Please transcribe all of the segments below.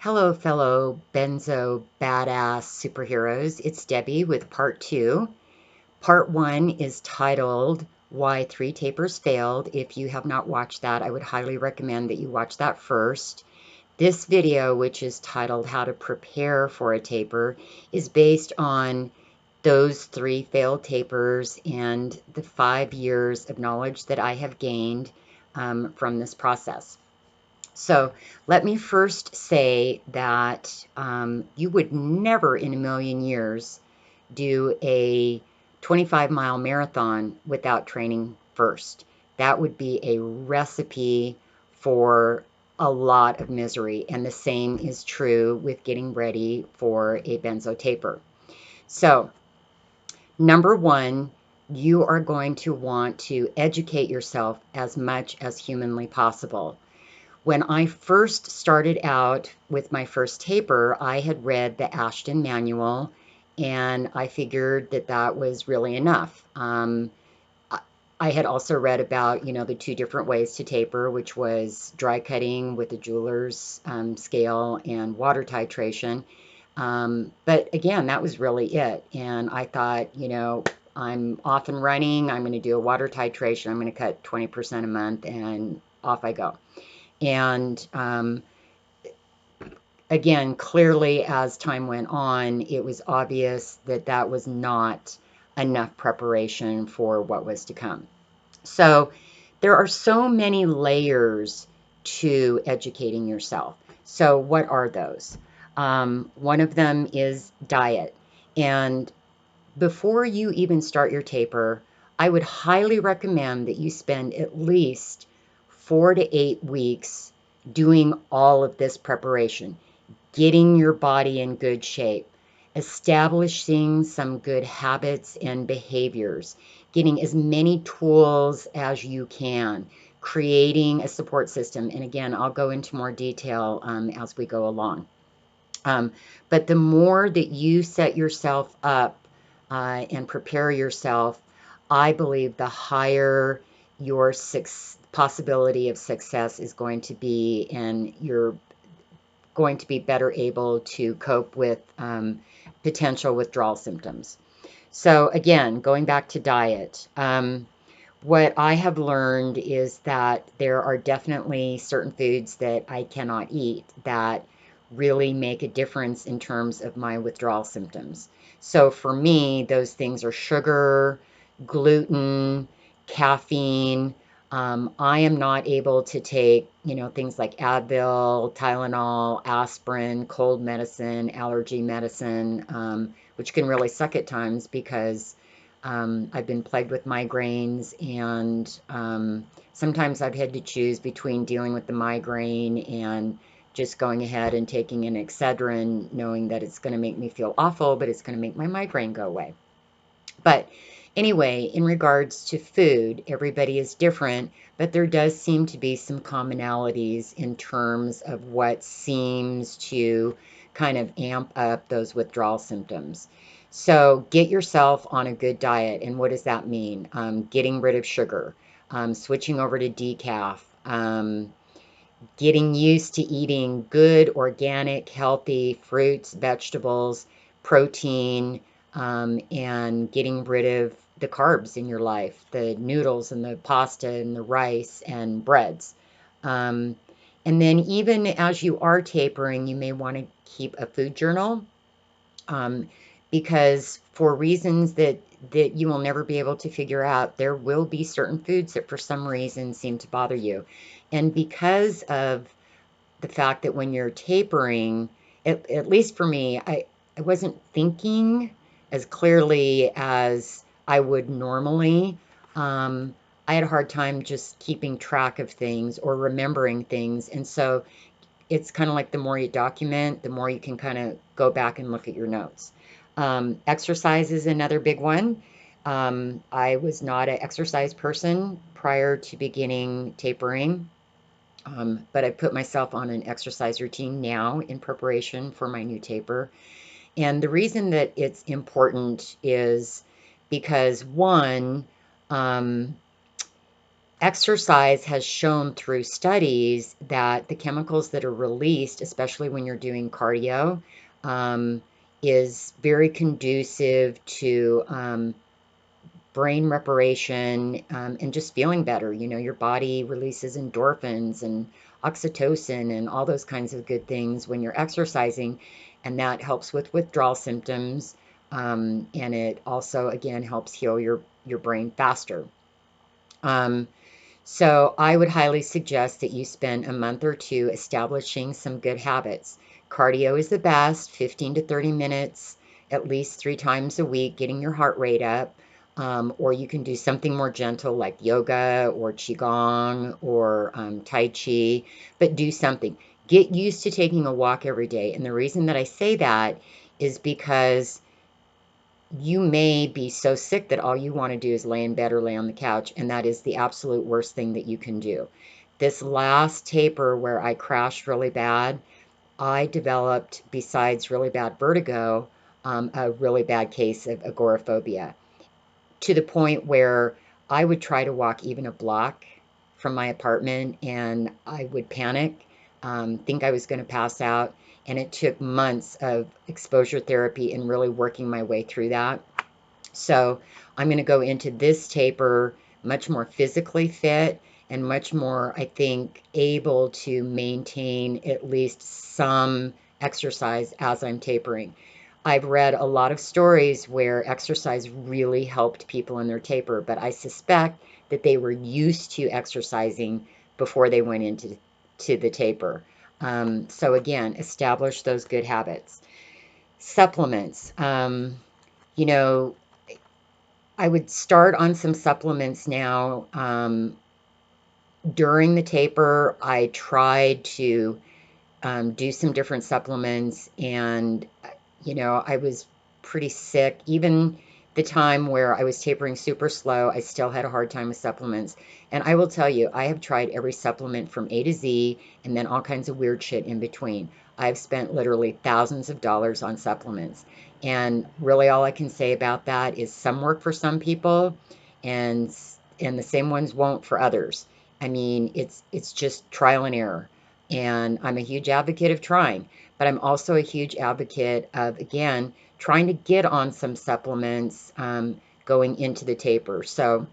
Hello, fellow Benzo badass superheroes. It's Debbie with part two. Part one is titled Why Three Tapers Failed. If you have not watched that, I would highly recommend that you watch that first. This video, which is titled How to Prepare for a Taper, is based on those three failed tapers and the 5 years of knowledge that I have gained from this process. So let me first say that you would never in a million years do a 25-mile marathon without training first. That would be a recipe for a lot of misery. And the same is true with getting ready for a benzo taper. So, number one, you are going to want to educate yourself as much as humanly possible. When I first started out with my first taper, I had read the Ashton manual and I figured that that was really enough. I I had also read about, the two different ways to taper, which was dry cutting with a jeweler's scale and water titration. But again, that was really it. And I thought, I'm off and running. I'm going to do a water titration. I'm going to cut 20% a month and off I go. And again, clearly, as time went on, it was obvious that that was not enough preparation for what was to come. So, there are so many layers to educating yourself. So, what are those? One of them is diet. And before you even start your taper, I would highly recommend that you spend at least 4 to 8 weeks doing all of this preparation, getting your body in good shape, establishing some good habits and behaviors, getting as many tools as you can, creating a support system. And again, I'll go into more detail as we go along. Um, but the more that you set yourself up and prepare yourself, I believe the higher your possibility of success is going to be, and you're going to be better able to cope with potential withdrawal symptoms. So, again, going back to diet, what I have learned is that there are definitely certain foods that I cannot eat that really make a difference in terms of my withdrawal symptoms. So for me, those things are sugar, gluten, caffeine. I am not able to take, things like Advil, Tylenol, aspirin, cold medicine, allergy medicine, which can really suck at times because I've been plagued with migraines, and sometimes I've had to choose between dealing with the migraine and just going ahead and taking an Excedrin, knowing that it's going to make me feel awful, but it's going to make my migraine go away. But anyway, in regards to food, everybody is different, but there does seem to be some commonalities in terms of what seems to kind of amp up those withdrawal symptoms. So get yourself on a good diet. And what does that mean? Getting rid of sugar, switching over to decaf, getting used to eating good, organic, healthy fruits, vegetables, protein, and getting rid of the carbs in your life, the noodles and the pasta and the rice and breads. Um, and then, even as you are tapering, you may want to keep a food journal, um, because for reasons that you will never be able to figure out, there will be certain foods that for some reason seem to bother you. And because of the fact that when you're tapering, at least for me, I wasn't thinking as clearly as I would normally. I had a hard time just keeping track of things or remembering things. And so it's kind of like the more you document, the more you can kind of go back and look at your notes. Exercise is another big one. I was not an exercise person prior to beginning tapering. But I put myself on an exercise routine now in preparation for my new taper. And the reason that it's important is because, one, um, Exercise has shown through studies that the chemicals that are released, especially when you're doing cardio, um, is very conducive to brain reparation, and just feeling better. You know, your body releases endorphins and oxytocin and all those kinds of good things when you're exercising, and that helps with withdrawal symptoms. And it also, again, helps heal your brain faster. Um, so I would highly suggest that you spend a month or two establishing some good habits. Cardio is the best, 15 to 30 minutes, at least 3 times a week, getting your heart rate up. Or you can do something more gentle like yoga or qigong or tai chi, but do something. Get used to taking a walk every day. And the reason that I say that is because you may be so sick that all you want to do is lay in bed or lay on the couch, and that is the absolute worst thing that you can do. This last taper where I crashed really bad, I developed, besides really bad vertigo, a really bad case of agoraphobia, to the point where I would try to walk even a block from my apartment and I would panic, think I was going to pass out. And it took months of exposure therapy and really working my way through that. So I'm going to go into this taper much more physically fit and much more, I think, able to maintain at least some exercise as I'm tapering. I've read a lot of stories where exercise really helped people in their taper, but I suspect that they were used to exercising before they went into the taper. So again, establish those good habits. Supplements. You know, I would start on some supplements now. During the taper, I tried to do some different supplements, and I was pretty sick. Even the time where I was tapering super slow, I still had a hard time with supplements. And I will tell you, I have tried every supplement from A to Z and then all kinds of weird shit in between. I've spent literally thousands of dollars on supplements. And really all I can say about that is some work for some people and the same ones won't for others. I mean, it's just trial and error. And I'm a huge advocate of trying, but I'm also a huge advocate of, again, trying to get on some supplements going into the taper. So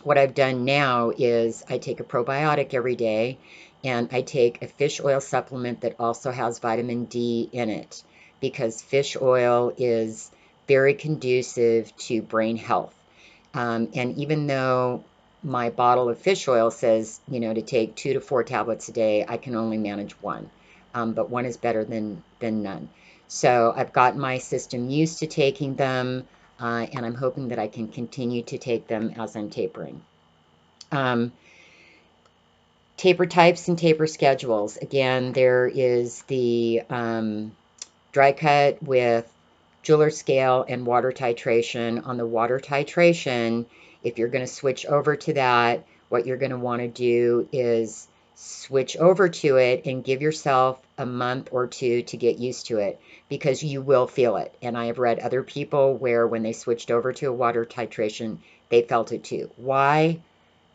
what I've done now is I take a probiotic every day and I take a fish oil supplement that also has vitamin D in it because fish oil is very conducive to brain health. And even though my bottle of fish oil says, to take 2 to 4 tablets a day, I can only manage one. But one is better than none. So I've got my system used to taking them, and I'm hoping that I can continue to take them as I'm tapering. Um, Taper types and taper schedules. Again, there is the dry cut with jeweler scale and water titration. On the water titration, if you're going to switch over to that, what you're going to want to do is switch over to it and give yourself a month or two to get used to it because you will feel it. And I have read other people where when they switched over to a water titration, they felt it too. Why?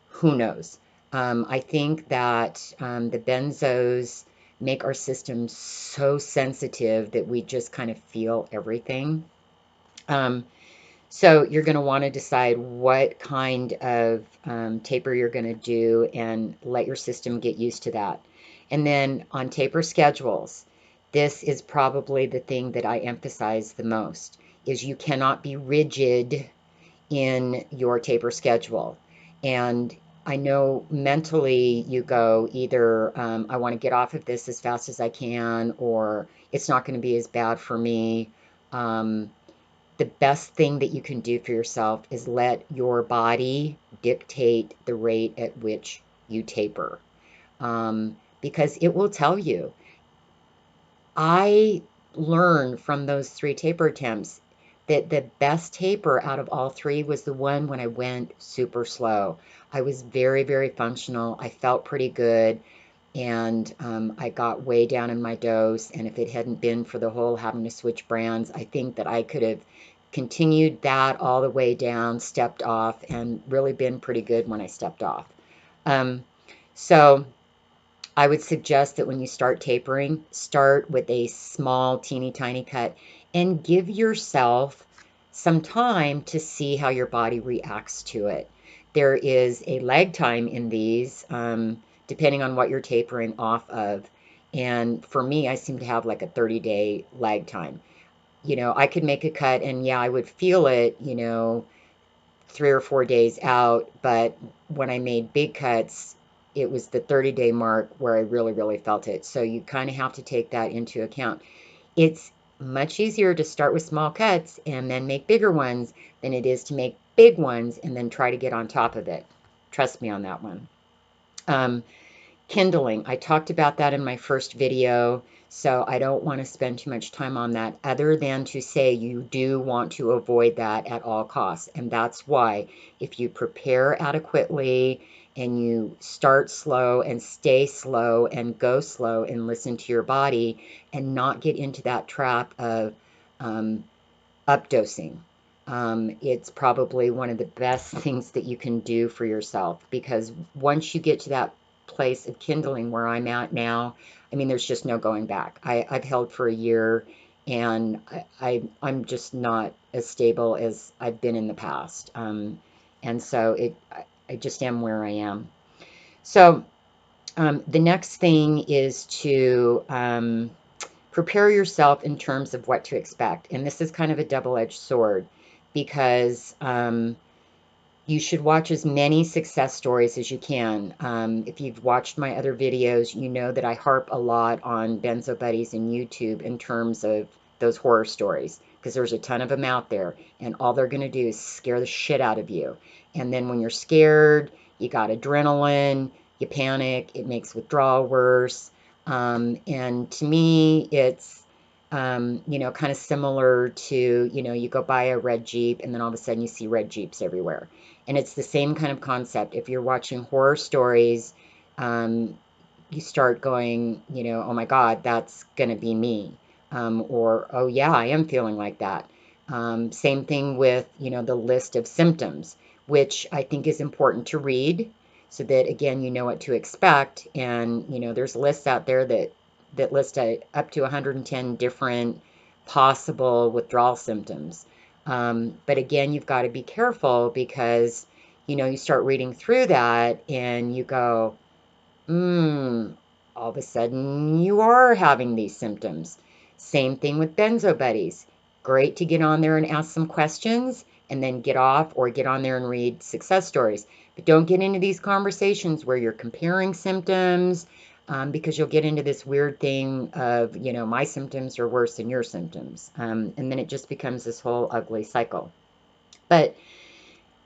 Who knows? I think that the benzos make our system so sensitive that we just kind of feel everything. Um, so you're going to want to decide what kind of taper you're going to do and let your system get used to that. And then on taper schedules, this is probably the thing that I emphasize the most, is you cannot be rigid in your taper schedule. And I know mentally you go either I want to get off of this as fast as I can, or it's not going to be as bad for me. Um, the best thing that you can do for yourself is let your body dictate the rate at which you taper, because it will tell you. I learned from those 3 taper attempts that the best taper out of all 3 was the one when I went super slow. I was very, very functional. I felt pretty good, and I got way down in my dose. And if it hadn't been for the whole having to switch brands, I think that I could have continued that all the way down, stepped off, and really been pretty good when I stepped off. Um, so I would suggest that when you start tapering, start with a small, teeny tiny cut and give yourself some time to see how your body reacts to it. There is a lag time in these, depending on what you're tapering off of. And for me, I seem to have like a 30-day lag time. I could make a cut and yeah, I would feel it, 3 or 4 days out, but when I made big cuts, it was the 30-day mark where I really, really felt it. So you kind of have to take that into account. It's much easier to start with small cuts and then make bigger ones than it is to make big ones and then try to get on top of it. Trust me on that one. Um, Kindling, I talked about that in my first video, so I don't want to spend too much time on that other than to say you do want to avoid that at all costs. And that's why if you prepare adequately and you start slow and stay slow and go slow and listen to your body and not get into that trap of um, updosing. It's probably one of the best things that you can do for yourself because once you get to that place of kindling where I'm at now, I mean, there's just no going back. I've held for a year and I'm just not as stable as I've been in the past. And so I just am where I am. So the next thing is to prepare yourself in terms of what to expect. And this is kind of a double-edged sword because you should watch as many success stories as you can. If you've watched my other videos, you know that I harp a lot on Benzo buddies and YouTube in terms of those horror stories because there's a ton of them out there and all they're going to do is scare the shit out of you. And then when you're scared, you got adrenaline, you panic, it makes withdrawal worse. And to me, it's kind of similar to, you go buy a red Jeep and then all of a sudden you see red Jeeps everywhere. And it's the same kind of concept. If you're watching horror stories, um, you start going, oh my God, that's going to be me. Or, oh yeah, I am feeling like that. Same thing with, the list of symptoms, which I think is important to read so that, again, you know what to expect. And, there's lists out there that list up to 110 different possible withdrawal symptoms. But again, you've got to be careful because, you start reading through that and you go, all of a sudden you are having these symptoms. Same thing with benzo buddies. Great to get on there and ask some questions and then get off or get on there and read success stories. But don't get into these conversations where you're comparing symptoms because you'll get into this weird thing of, my symptoms are worse than your symptoms. And then it just becomes this whole ugly cycle. But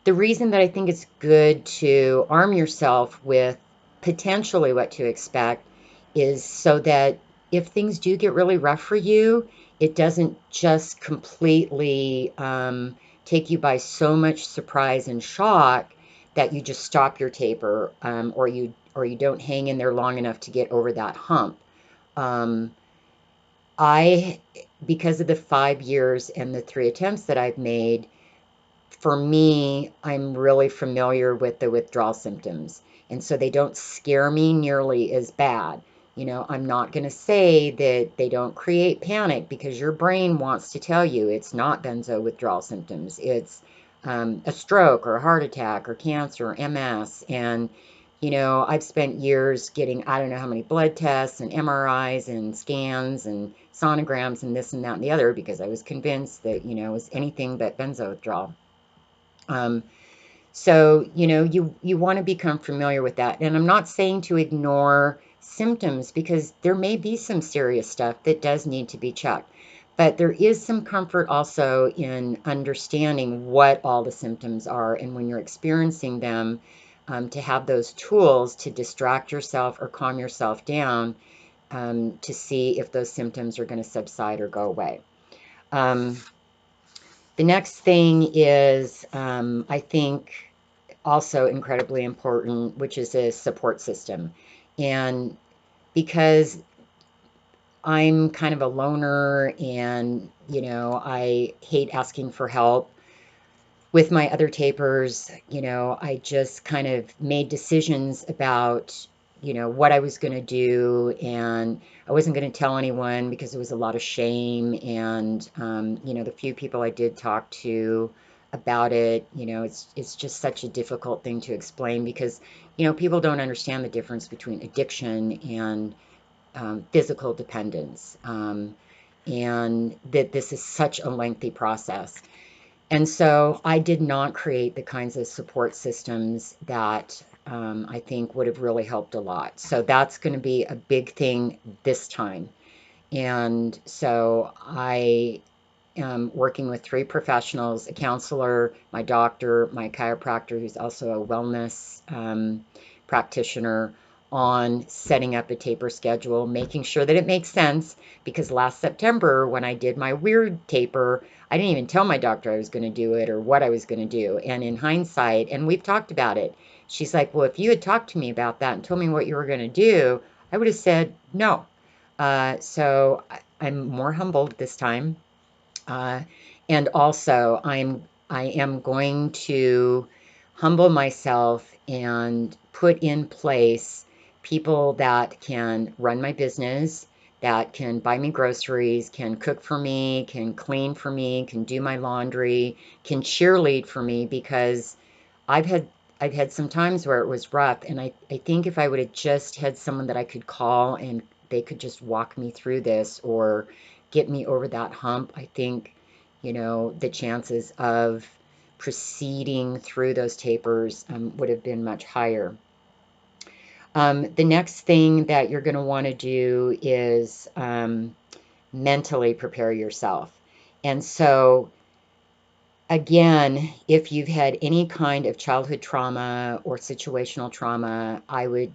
the reason that I think it's good to arm yourself with potentially what to expect is so that if things do get really rough for you, it doesn't just completely take you by so much surprise and shock that you just stop your taper or you don't hang in there long enough to get over that hump. Um, I, because of the 5 years and the 3 attempts that I've made, for me, I'm really familiar with the withdrawal symptoms. And so they don't scare me nearly as bad. I'm not going to say that they don't create panic because your brain wants to tell you it's not benzo withdrawal symptoms. It's a stroke or a heart attack or cancer or MS. And, I've spent years getting, I don't know how many blood tests and MRIs and scans and sonograms and this and that and the other because I was convinced that, it was anything but benzo withdrawal. Um, so, you want to become familiar with that. And I'm not saying to ignore symptoms because there may be some serious stuff that does need to be checked. But there is some comfort also in understanding what all the symptoms are and when you're experiencing them, to have those tools to distract yourself or calm yourself down to see if those symptoms are going to subside or go away. The next thing is, I think, also incredibly important, which is a support system. And because I'm kind of a loner and, I hate asking for help, with my other tapers, I just kind of made decisions about, what I was going to do. And I wasn't going to tell anyone because there was a lot of shame. And, the few people I did talk to about it, it's just such a difficult thing to explain because, people don't understand the difference between addiction and physical dependence. And that this is such a lengthy process. And so I did not create the kinds of support systems that I think would have really helped a lot. So that's going to be a big thing this time. And so I am working with three professionals, a counselor, my doctor, my chiropractor, who's also a wellness practitioner, on setting up a taper schedule, making sure that it makes sense. Because last September, when I did my weird taper, I didn't even tell my doctor I was going to do it or what I was going to do. And in hindsight, and we've talked about it, she's like, well, if you had talked to me about that and told me what you were going to do, I would have said no. So I'm more humbled this time. Uh, and also, I am going to humble myself and put in place people that can run my business, that can buy me groceries, can cook for me, can clean for me, can do my laundry, can cheerlead for me because I've had I've had some times where it was rough, and I think if I would have just had someone that I could call and they could just walk me through this or get me over that hump, I think, the chances of proceeding through those tapers would have been much higher. The next thing that you're going to want to do is mentally prepare yourself. And so again, if you've had any kind of childhood trauma or situational trauma, I would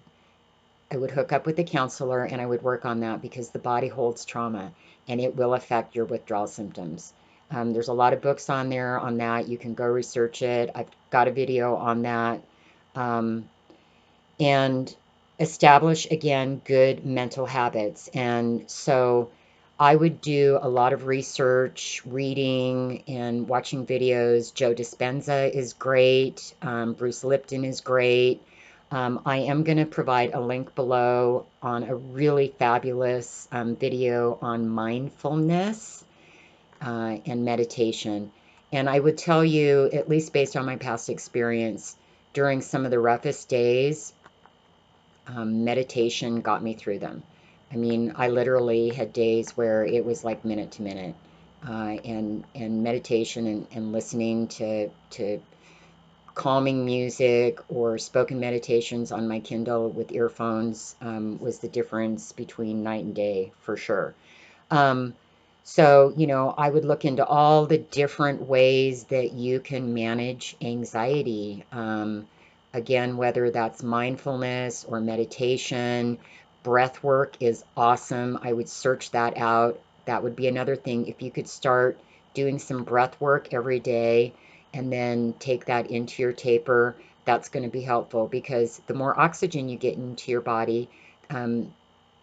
hook up with a counselor and I would work on that because the body holds trauma and it will affect your withdrawal symptoms. There's a lot of books on there on that. You can go research it. I've got a video on that. Um, and establish again good mental habits. And so I would do a lot of research, reading, and watching videos. Joe Dispenza is great. Bruce Lipton is great. I am going to provide a link below on a really fabulous video on mindfulness and meditation. And I would tell you, at least based on my past experience, during some of the roughest days, meditation got me through them. I mean, I literally had days where it was like minute to minute, and meditation and listening to calming music or spoken meditations on my Kindle with earphones was the difference between night and day for sure. Um, so, I would look into all the different ways that you can manage anxiety. Again, whether that's mindfulness or meditation, breath work is awesome. I would search that out. That would be another thing. If you could start doing some breath work every day and then take that into your taper, that's going to be helpful because the more oxygen you get into your body, um,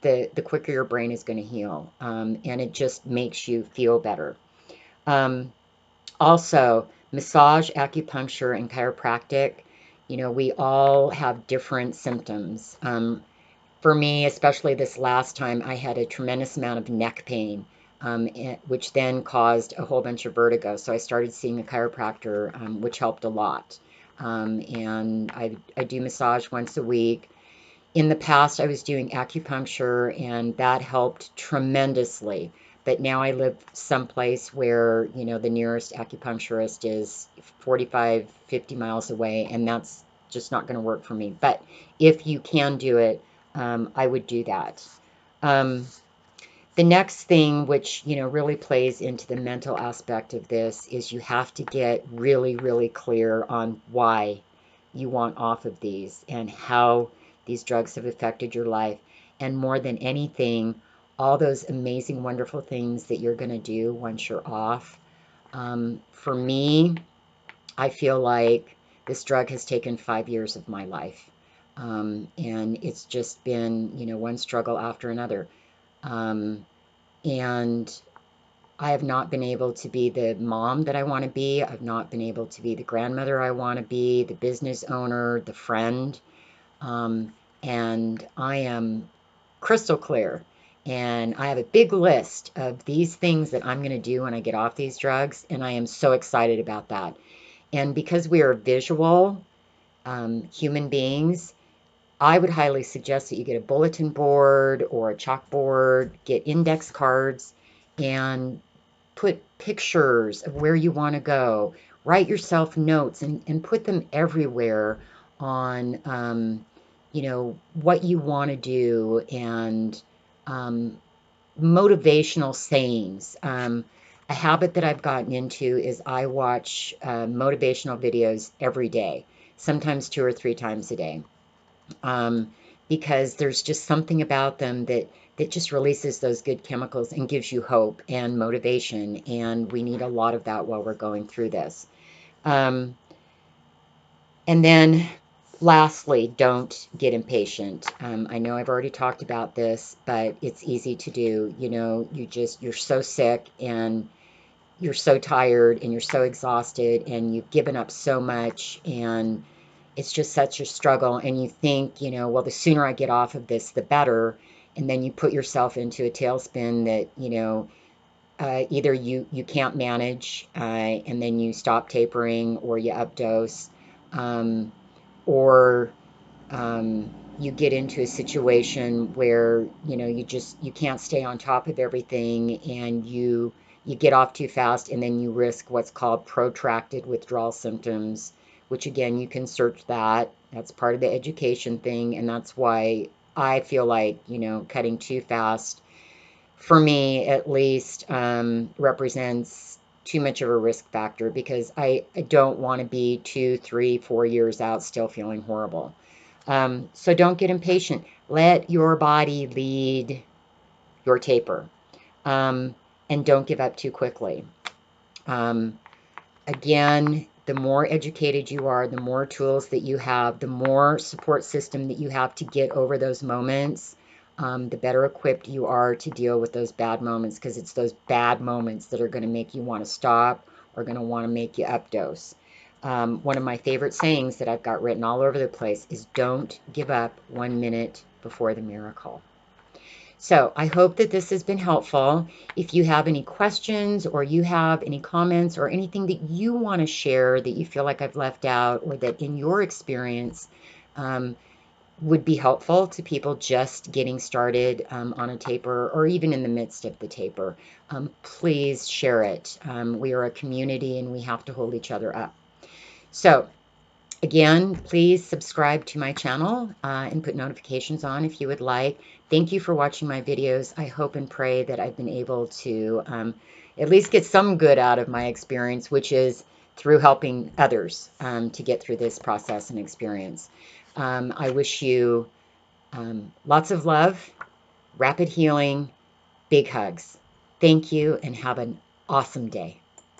the quicker your brain is going to heal. And it just makes you feel better. Um, Also, massage, acupuncture, and chiropractic, we all have different symptoms. For me, especially this last time, I had a tremendous amount of neck pain, which then caused a whole bunch of vertigo. So I started seeing a chiropractor, which helped a lot. And I do massage once a week. In the past, I was doing acupuncture, and that helped tremendously. But now I live someplace where, the nearest acupuncturist is 45, 50 miles away, and that's just not going to work for me. But if you can do it, I would do that. Um, the next thing, which, really plays into the mental aspect of this, is you have to get really, really clear on why you want off of these and how these drugs have affected your life. And more than anything, all those amazing, wonderful things that you're going to do once you're off. For me, I feel like this drug has taken 5 years of my life. And it's just been, one struggle after another. Um, and I have not been able to be the mom that I want to be. I've not been able to be the grandmother I want to be, the business owner, the friend. Um, and I am crystal clear. And I have a big list of these things that I'm going to do when I get off these drugs. And I am so excited about that. And because we are visual human beings, I would highly suggest that you get a bulletin board or a chalkboard, get index cards, and put pictures of where you want to go. Write yourself notes and put them everywhere on, what you want to do and um, motivational sayings. A habit that I've gotten into is I watch motivational videos every day, sometimes 2 or 3 times a day, um, because there's just something about them that just releases those good chemicals and gives you hope and motivation. And we need a lot of that while we're going through this. Um, and then lastly, don't get impatient. I know I've already talked about this, but it's easy to do. You're so sick and you're so tired and you're so exhausted and you've given up so much and it's just such a struggle. And you think, well, the sooner I get off of this, the better. And then you put yourself into a tailspin that, either you can't manage, and then you stop tapering or you updose, um, or you get into a situation where you can't stay on top of everything and you get off too fast and then you risk what's called protracted withdrawal symptoms, which again you can search that. That's part of the education thing, and that's why I feel like cutting too fast, for me at least, represents too much of a risk factor, because I don't want to be 2, 3, 4 years out still feeling horrible. So don't get impatient. Let your body lead your taper, um, and don't give up too quickly. Um, Again, the more educated you are, the more tools that you have, the more support system that you have to get over those moments, the better equipped you are to deal with those bad moments, because it's those bad moments that are going to make you want to stop or going to want to make you updose. One of my favorite sayings that I've got written all over the place is don't give up 1 minute before the miracle. So I hope that this has been helpful. If you have any questions or you have any comments or anything that you want to share that you feel like I've left out, or that in your experience um, would be helpful to people just getting started on a taper or even in the midst of the taper, please share it. We are a community and we have to hold each other up. So again, please subscribe to my channel and put notifications on if you would like. Thank you for watching my videos. I hope and pray that I've been able to at least get some good out of my experience, which is through helping others to get through this process and experience. I wish you lots of love, rapid healing, big hugs. Thank you, and have an awesome day.